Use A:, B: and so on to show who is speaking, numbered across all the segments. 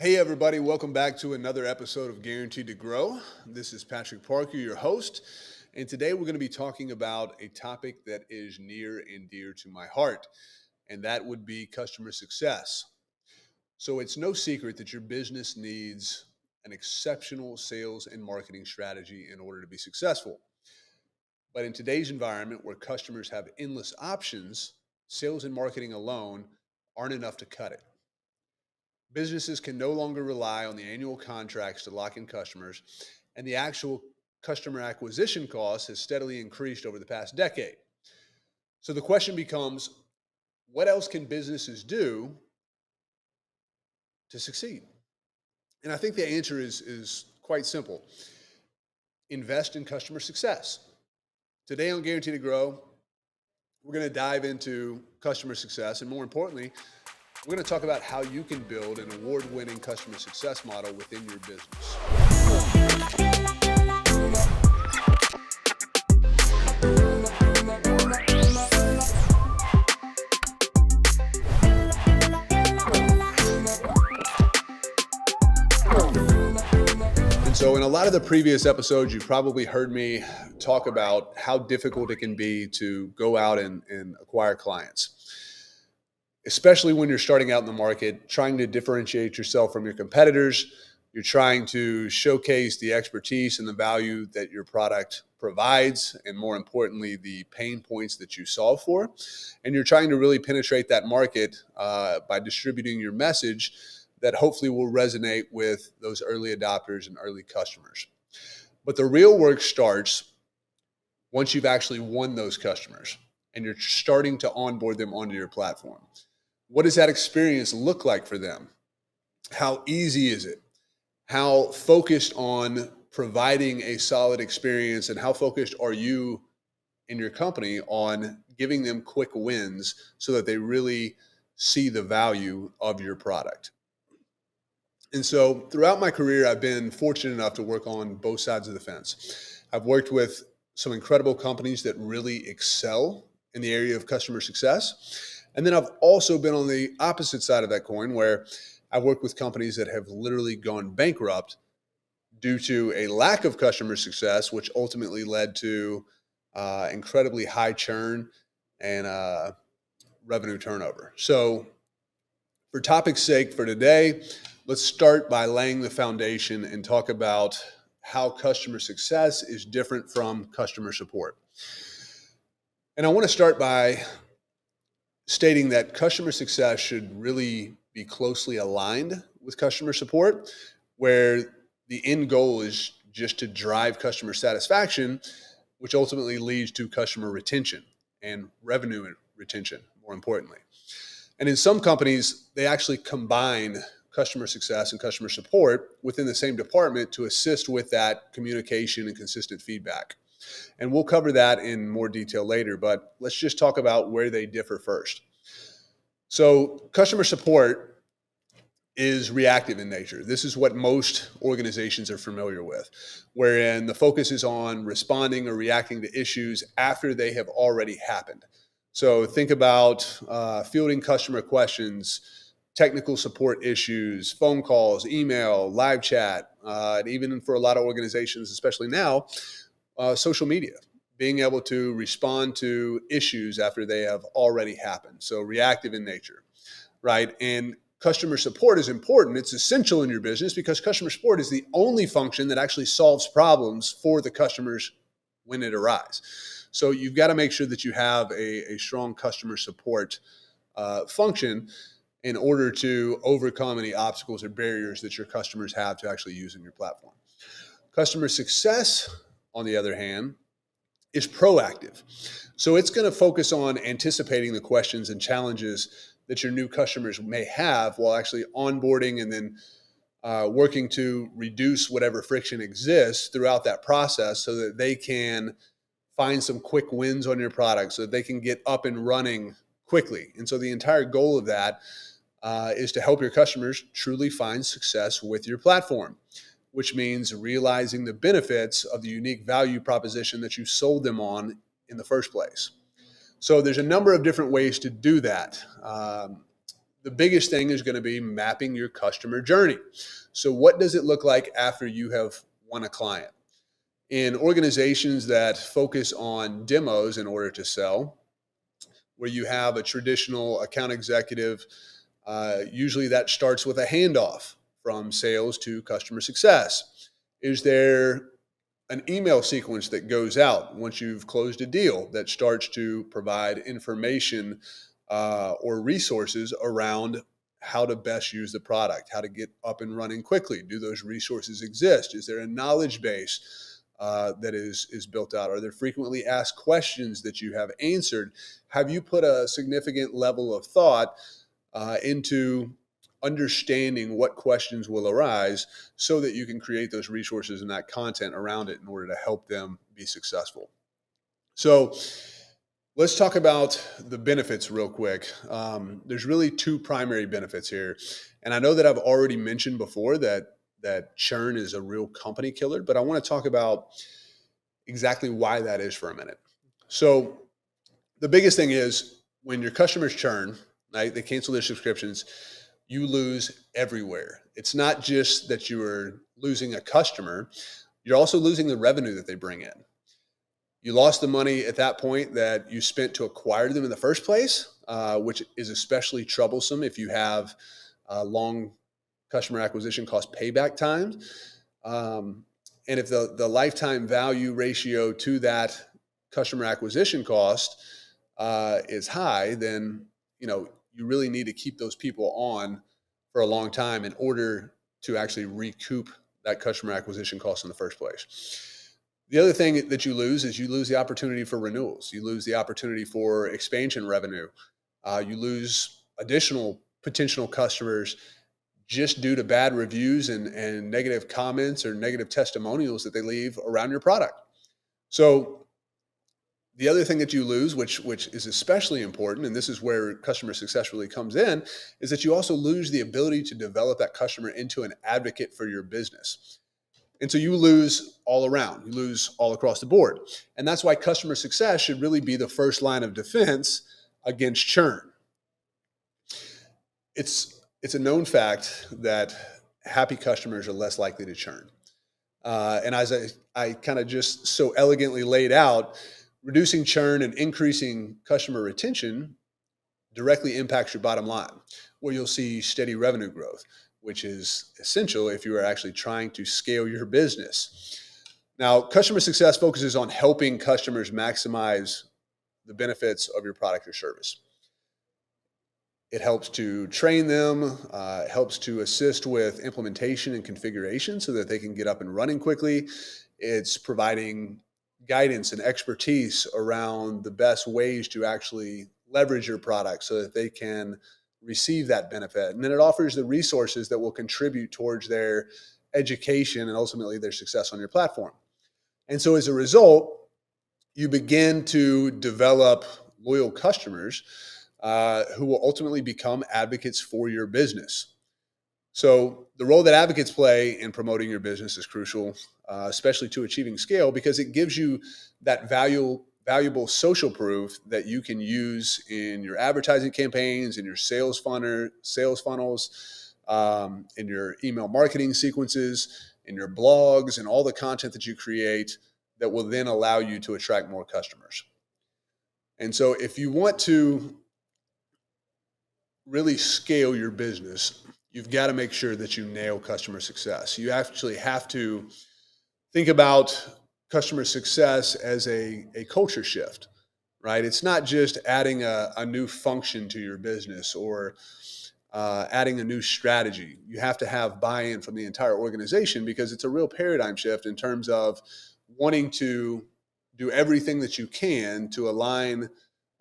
A: Hey, everybody, welcome back to another episode of Guaranteed to Grow. This is Patrick Parker, your host, and today we're going to be talking about a topic that is near and dear to my heart, and that would be customer success. So, it's no secret that your business needs an exceptional sales and marketing strategy in order to be successful. But in today's environment where customers have endless options, sales and marketing alone aren't enough to cut it. Businesses can no longer rely on the annual contracts to lock in customers, and the actual customer acquisition cost has steadily increased over the past decade. So the question becomes, what else can businesses do to succeed? And I think the answer is quite simple. Invest in customer success. Today on Guarantee to Grow, we're going to dive into customer success, and more importantly, we're going to talk about how you can build an award-winning customer success model within your business. And so in a lot of the previous episodes, you've probably heard me talk about how difficult it can be to go out and acquire clients, especially when you're starting out in the market, trying to differentiate yourself from your competitors. You're trying to showcase the expertise and the value that your product provides, and more importantly, the pain points that you solve for. And you're trying to really penetrate that market by distributing your message that hopefully will resonate with those early adopters and early customers. But the real work starts once you've actually won those customers and you're starting to onboard them onto your platform. What does that experience look like for them? How easy is it? How focused on providing a solid experience, and how focused are you in your company on giving them quick wins so that they really see the value of your product? And so throughout my career, I've been fortunate enough to work on both sides of the fence. I've worked with some incredible companies that really excel in the area of customer success. And then I've also been on the opposite side of that coin, where I've worked with companies that have literally gone bankrupt due to a lack of customer success, which ultimately led to incredibly high churn and revenue turnover. So for topic's sake for today, let's start by laying the foundation and talk about how customer success is different from customer support. And I want to start by stating that customer success should really be closely aligned with customer support, where the end goal is just to drive customer satisfaction, which ultimately leads to customer retention and revenue retention, more importantly. And in some companies, they actually combine customer success and customer support within the same department to assist with that communication and consistent feedback. And we'll cover that in more detail later, but let's just talk about where they differ first. So customer support is reactive in nature. This is what most organizations are familiar with, wherein the focus is on responding or reacting to issues after they have already happened. So think about fielding customer questions, technical support issues, phone calls, email, live chat, and even for a lot of organizations, especially now, social media, being able to respond to issues after they have already happened. So reactive in nature, right? And customer support is important. It's essential in your business because customer support is the only function that actually solves problems for the customers when it arises. So you've got to make sure that you have a strong customer support function in order to overcome any obstacles or barriers that your customers have to actually using your platform. Customer success, on the other hand, is proactive. So it's going to focus on anticipating the questions and challenges that your new customers may have while actually onboarding and then working to reduce whatever friction exists throughout that process so that they can find some quick wins on your product so that they can get up and running quickly. And so the entire goal of that is to help your customers truly find success with your platform, which means realizing the benefits of the unique value proposition that you sold them on in the first place. So there's a number of different ways to do that. the biggest thing is going to be mapping your customer journey. So, what does it look like after you have won a client? In organizations that focus on demos in order to sell, where you have a traditional account executive, usually that starts with a handoff from sales to customer success. Is there an email sequence that goes out once you've closed a deal that starts to provide information or resources around how to best use the product, how to get up and running quickly? Do those resources exist? Is there a knowledge base that is built out? Are there frequently asked questions that you have answered? Have you put a significant level of thought into understanding what questions will arise so that you can create those resources and that content around it in order to help them be successful? So let's talk about the benefits real quick. There's really two primary benefits here. And I know that I've already mentioned before that churn is a real company killer, but I want to talk about exactly why that is for a minute. So the biggest thing is when your customers churn, right, they cancel their subscriptions, you lose everywhere. It's not just that you are losing a customer, you're also losing the revenue that they bring in. You lost the money at that point that you spent to acquire them in the first place, which is especially troublesome if you have long customer acquisition cost payback times. And if the lifetime value ratio to that customer acquisition cost is high, then you really need to keep those people on for a long time in order to actually recoup that customer acquisition cost in the first place. The other thing that you lose is you lose the opportunity for renewals. You lose the opportunity for expansion revenue. You lose additional potential customers just due to bad reviews and negative comments or negative testimonials that they leave around your product. So the other thing that you lose, which is especially important, and this is where customer success really comes in, is that you also lose the ability to develop that customer into an advocate for your business. And so you lose all around, you lose all across the board. And that's why customer success should really be the first line of defense against churn. It's a known fact that happy customers are less likely to churn. And as I kind of just so elegantly laid out, reducing churn and increasing customer retention directly impacts your bottom line, where you'll see steady revenue growth, which is essential if you are actually trying to scale your business. Now, customer success focuses on helping customers maximize the benefits of your product or service. It helps to train them, it helps to assist with implementation and configuration so that they can get up and running quickly. It's providing guidance and expertise around the best ways to actually leverage your product so that they can receive that benefit. And then it offers the resources that will contribute towards their education and ultimately their success on your platform. And so as a result, you begin to develop loyal customers who will ultimately become advocates for your business. So the role that advocates play in promoting your business is crucial, especially to achieving scale, because it gives you that valuable social proof that you can use in your advertising campaigns, in your sales funnels, in your email marketing sequences, in your blogs, and all the content that you create that will then allow you to attract more customers. And so if you want to really scale your business, you've got to make sure that you nail customer success. You actually have to think about customer success as a culture shift, right? It's not just adding a new function to your business or adding a new strategy. You have to have buy-in from the entire organization because it's a real paradigm shift in terms of wanting to do everything that you can to align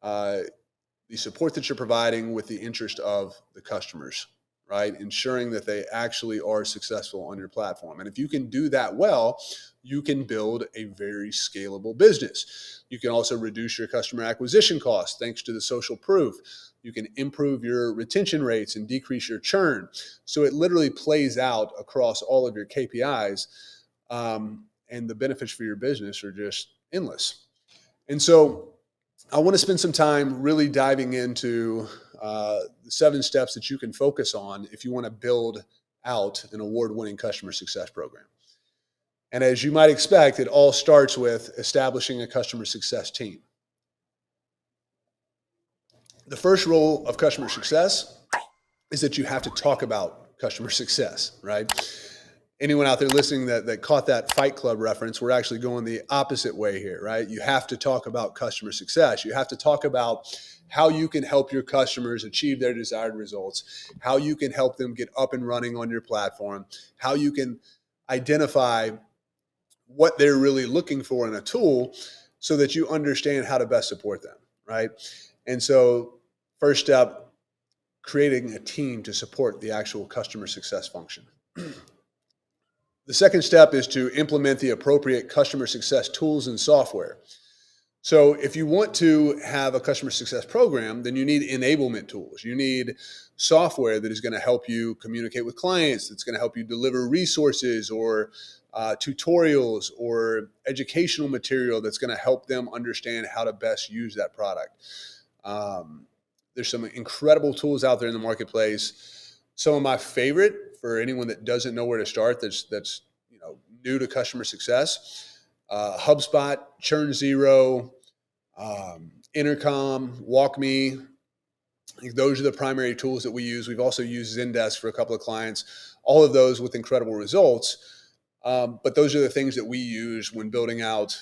A: the support that you're providing with the interest of the customers, right? Ensuring that they actually are successful on your platform. And if you can do that well, you can build a very scalable business. You can also reduce your customer acquisition costs thanks to the social proof. You can improve your retention rates and decrease your churn. So it literally plays out across all of your KPIs, and the benefits for your business are just endless. And so I want to spend some time really diving into the 7 steps that you can focus on if you want to build out an award-winning customer success program. And as you might expect, it all starts with establishing a customer success team. The first rule of customer success is that you have to talk about customer success, right? Anyone out there listening that caught that Fight Club reference, we're actually going the opposite way here, right? You have to talk about customer success. You have to talk about how you can help your customers achieve their desired results, how you can help them get up and running on your platform, how you can identify what they're really looking for in a tool so that you understand how to best support them, right? And so, first step, creating a team to support the actual customer success function. The second step is to implement the appropriate customer success tools and software. So if you want to have a customer success program, then you need enablement tools. You need software that is going to help you communicate with clients, that's going to help you deliver resources or tutorials or educational material that's going to help them understand how to best use that product. There's some incredible tools out there in the marketplace. Some of my favorite for anyone that doesn't know where to start, that's new to customer success, HubSpot, Churn Zero, Intercom, WalkMe. I think those are the primary tools that we use. We've also used Zendesk for a couple of clients, all of those with incredible results. But those are the things that we use when building out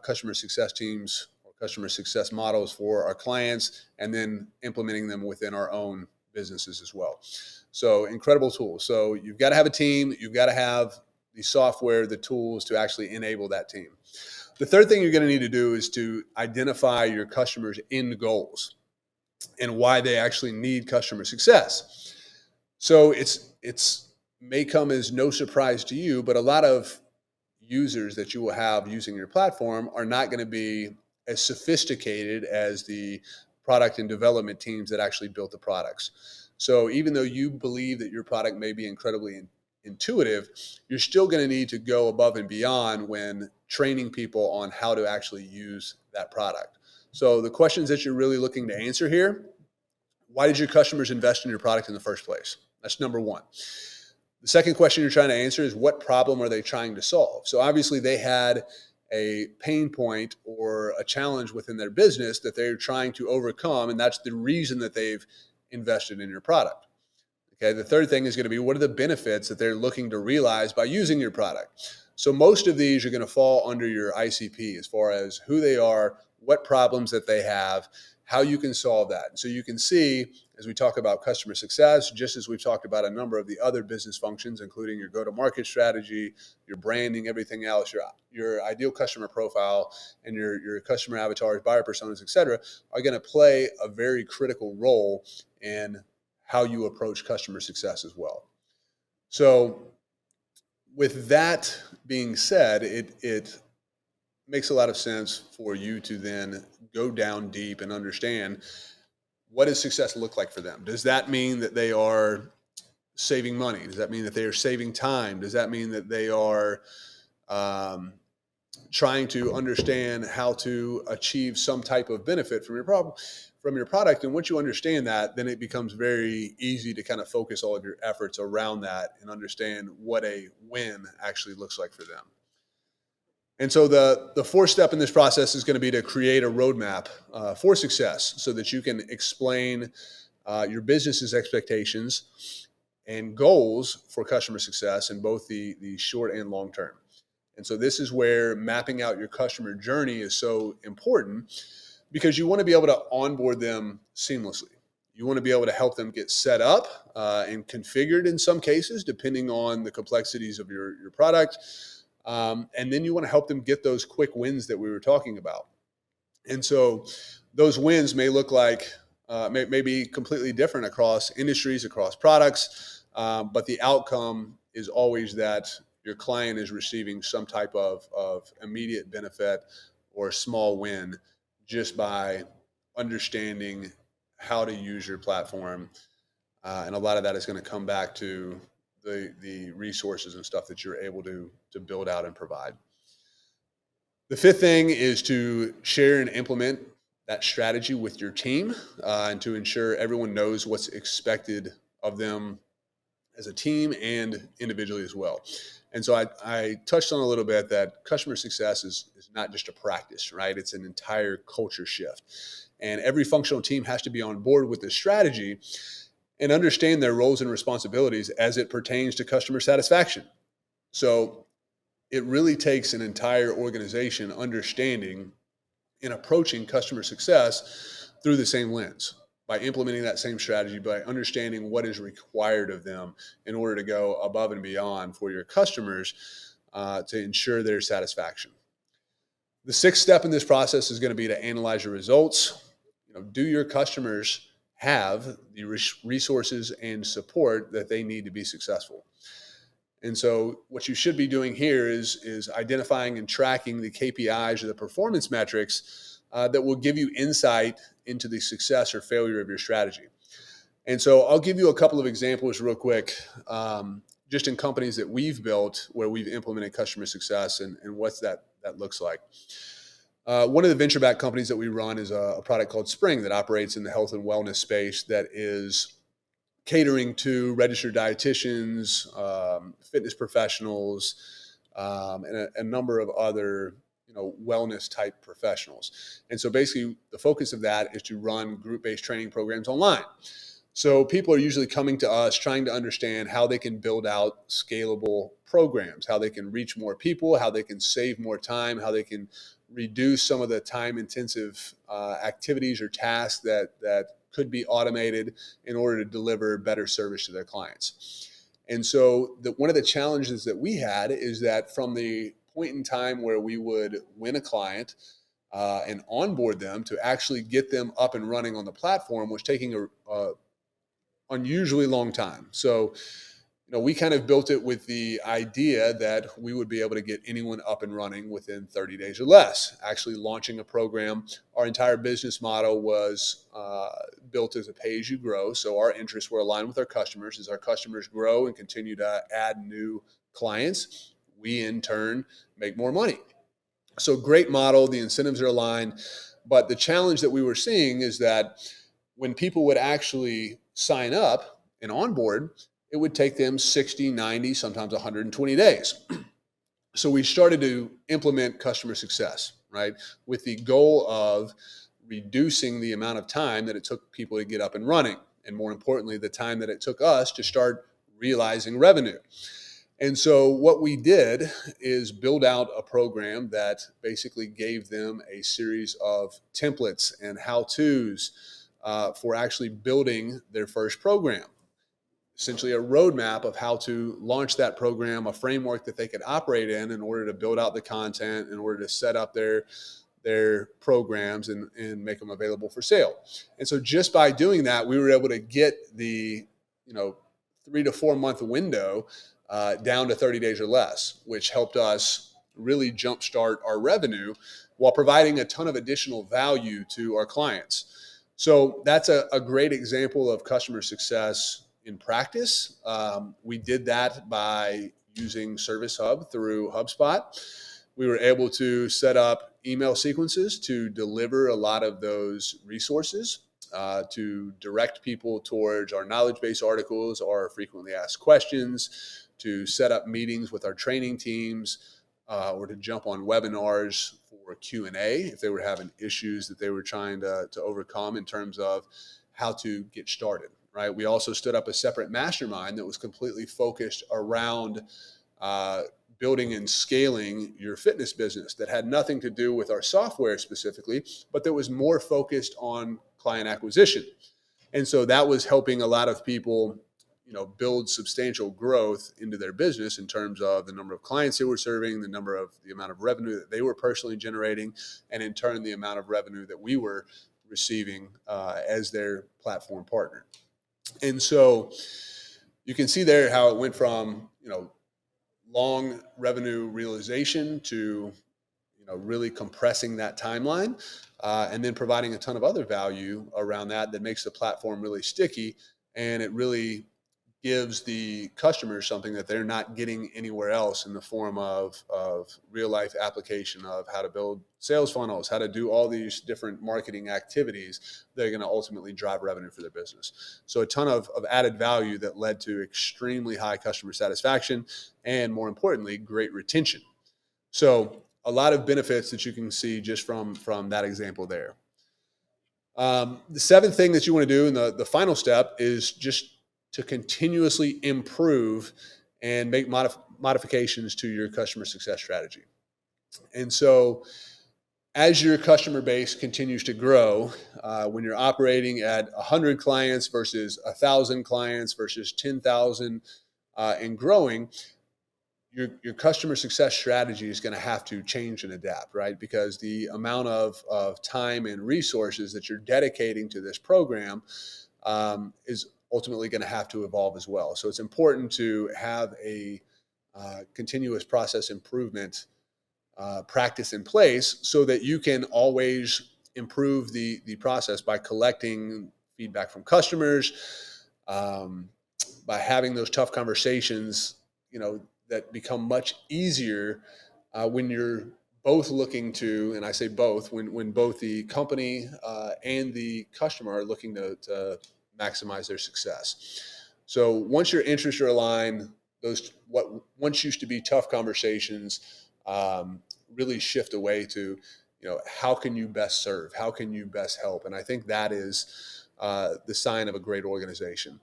A: customer success teams or customer success models for our clients, and then implementing them within our own businesses as well. So incredible tools. So you've got to have a team. You've got to have the software, the tools to actually enable that team. The third thing you're going to need to do is to identify your customers' end goals and why they actually need customer success. So it's may come as no surprise to you, but a lot of users that you will have using your platform are not going to be as sophisticated as the product and development teams that actually built the products. So even though you believe that your product may be incredibly intuitive, you're still going to need to go above and beyond when training people on how to actually use that product. So the questions that you're really looking to answer here: why did your customers invest in your product in the first place? That's number one. The second question you're trying to answer is, what problem are they trying to solve? So obviously they had a pain point or a challenge within their business that they're trying to overcome, and that's the reason that they've invested in your product. Okay, the third thing is going to be, what are the benefits that they're looking to realize by using your product? So most of these are going to fall under your ICP as far as who they are, what problems that they have, how you can solve that. So you can see, as we talk about customer success, just as we've talked about a number of the other business functions, including your go-to-market strategy, your branding, everything else, your ideal customer profile, and your customer avatars, buyer personas, et cetera, are going to play a very critical role in how you approach customer success as well. So with that being said, it makes a lot of sense for you to then go down deep and understand, what does success look like for them? Does that mean that they are saving money? Does that mean that they are saving time? Does that mean that they are trying to understand how to achieve some type of benefit from your product? And once you understand that, then it becomes very easy to kind of focus all of your efforts around that and understand what a win actually looks like for them. And so the fourth step in this process is going to be to create a roadmap for success, so that you can explain your business's expectations and goals for customer success in both the short and long term. And so this is where mapping out your customer journey is so important, because you want to be able to onboard them seamlessly. You want to be able to help them get set up and configured in some cases, depending on the complexities of your product. And then you want to help them get those quick wins that we were talking about. And so those wins may look like, may be completely different across industries, across products, but the outcome is always that your client is receiving some type of immediate benefit or small win just by understanding how to use your platform. And a lot of that is going to come back to the resources and stuff that you're able to build out and provide. The fifth thing is to share and implement that strategy with your team, and to ensure everyone knows what's expected of them as a team and individually as well. And so I touched on a little bit that customer success is not just a practice, right? It's an entire culture shift. And every functional team has to be on board with this strategy and understand their roles and responsibilities as it pertains to customer satisfaction. So it really takes an entire organization understanding and approaching customer success through the same lens, by implementing that same strategy, by understanding what is required of them in order to go above and beyond for your customers, to ensure their satisfaction. The sixth step in this process is going to be to analyze your results. Do your customers have the resources and support that they need to be successful? And so what you should be doing here is identifying and tracking the KPIs or the performance metrics that will give you insight into the success or failure of your strategy. And so I'll give you a couple of examples real quick, just in companies that we've built where we've implemented customer success, and what that looks like. One of the venture-backed companies that we run is a product called Spring that operates in the health and wellness space, that is catering to registered dietitians, fitness professionals, and a number of other wellness type professionals. And so basically the focus of that is to run group-based training programs online. So people are usually coming to us trying to understand how they can build out scalable programs, how they can reach more people, how they can save more time, how they can reduce some of the time intensive activities or tasks that could be automated in order to deliver better service to their clients. And so one of the challenges that we had is that from the point in time where we would win a client and onboard them to actually get them up and running on the platform was taking a unusually long time. So we kind of built it with the idea that we would be able to get anyone up and running within 30 days or less. Actually launching a program, our entire business model was built as a pay-as-you-grow. So our interests were aligned with our customers. As our customers grow and continue to add new clients, we in turn make more money. So great model, the incentives are aligned. But the challenge that we were seeing is that when people would actually sign up and onboard, it would take them 60, 90, sometimes 120 days. So we started to implement customer success, right? With the goal of reducing the amount of time that it took people to get up and running. And more importantly, the time that it took us to start realizing revenue. And so what we did is build out a program that basically gave them a series of templates and how-tos for actually building their first program. Essentially a roadmap of how to launch that program, a framework that they could operate in order to build out the content, in order to set up their programs and make them available for sale. And so just by doing that, we were able to get the 3 to 4 month window down to 30 days or less, which helped us really jumpstart our revenue while providing a ton of additional value to our clients. So that's a great example of customer success in practice. We did that by using Service Hub through HubSpot. We were able to set up email sequences to deliver a lot of those resources, to direct people towards our knowledge base articles, our frequently asked questions, to set up meetings with our training teams, or to jump on webinars for Q&A if they were having issues that they were trying to overcome in terms of how to get started. Right. We also stood up a separate mastermind that was completely focused around building and scaling your fitness business, that had nothing to do with our software specifically, but that was more focused on client acquisition. And so that was helping a lot of people, build substantial growth into their business in terms of the number of clients they were serving, the amount of revenue that they were personally generating, and in turn, the amount of revenue that we were receiving as their platform partner. And so you can see there how it went from, long revenue realization to, really compressing that timeline, and then providing a ton of other value around that makes the platform really sticky. And it really gives the customers something that they're not getting anywhere else in the form of real life application of how to build sales funnels, how to do all these different marketing activities that are going to ultimately drive revenue for their business. So a ton of added value that led to extremely high customer satisfaction and, more importantly, great retention. So a lot of benefits that you can see just from that example there. The seventh thing that you want to do, and the final step, is just to continuously improve and make modifications to your customer success strategy. And so, as your customer base continues to grow, when you're operating at 100 clients versus 1,000 clients versus 10,000 and growing, your customer success strategy is going to have to change and adapt, right? Because the amount of time and resources that you're dedicating to this program is ultimately going to have to evolve as well. So it's important to have a continuous process improvement practice in place so that you can always improve the process by collecting feedback from customers, by having those tough conversations, that become much easier when you're both looking to, and I say both, when both the company and the customer are looking to maximize their success. So once your interests are aligned, those what once used to be tough conversations really shift away to, how can you best serve? How can you best help? And I think that is the sign of a great organization,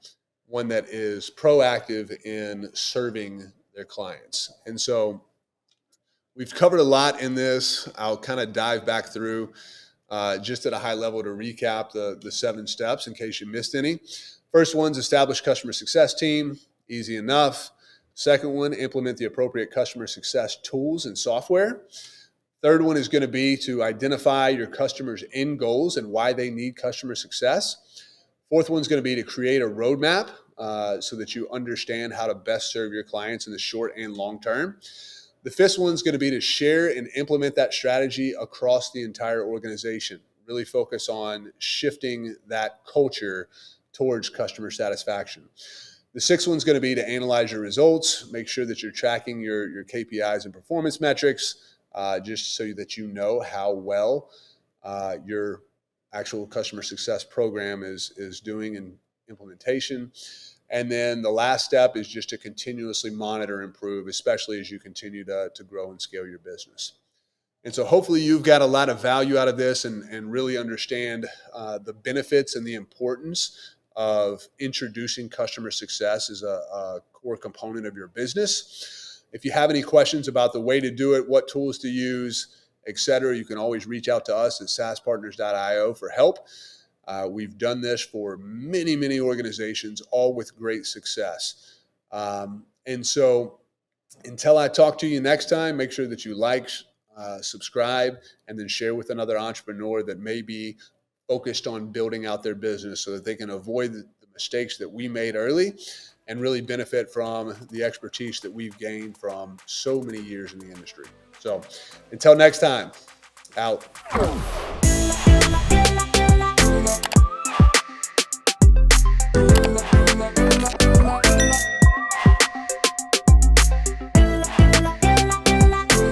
A: one that is proactive in serving their clients. And so we've covered a lot in this. I'll kind of dive back through just at a high level to recap the 7 steps in case you missed any. First one's establish customer success team. Easy enough. Second one, implement the appropriate customer success tools and software. Third one is going to be to identify your customers' end goals and why they need customer success. Fourth one's going to be to create a roadmap so that you understand how to best serve your clients in the short and long term. The fifth one's going to be to share and implement that strategy across the entire organization. Really focus on shifting that culture towards customer satisfaction. The sixth one's going to be to analyze your results, make sure that you're tracking your KPIs and performance metrics, just so that you know how well your actual customer success program is doing in implementation. And then the last step is just to continuously monitor and improve, especially as you continue to grow and scale your business. And so hopefully you've got a lot of value out of this and really understand the benefits and the importance of introducing customer success as a core component of your business. If you have any questions about the way to do it, what tools to use, etc., you can always reach out to us at saaspartners.io for help. We've done this for many, many organizations, all with great success. And so until I talk to you next time, make sure that you like, subscribe, and then share with another entrepreneur that may be focused on building out their business so that they can avoid the mistakes that we made early and really benefit from the expertise that we've gained from so many years in the industry. So until next time, out.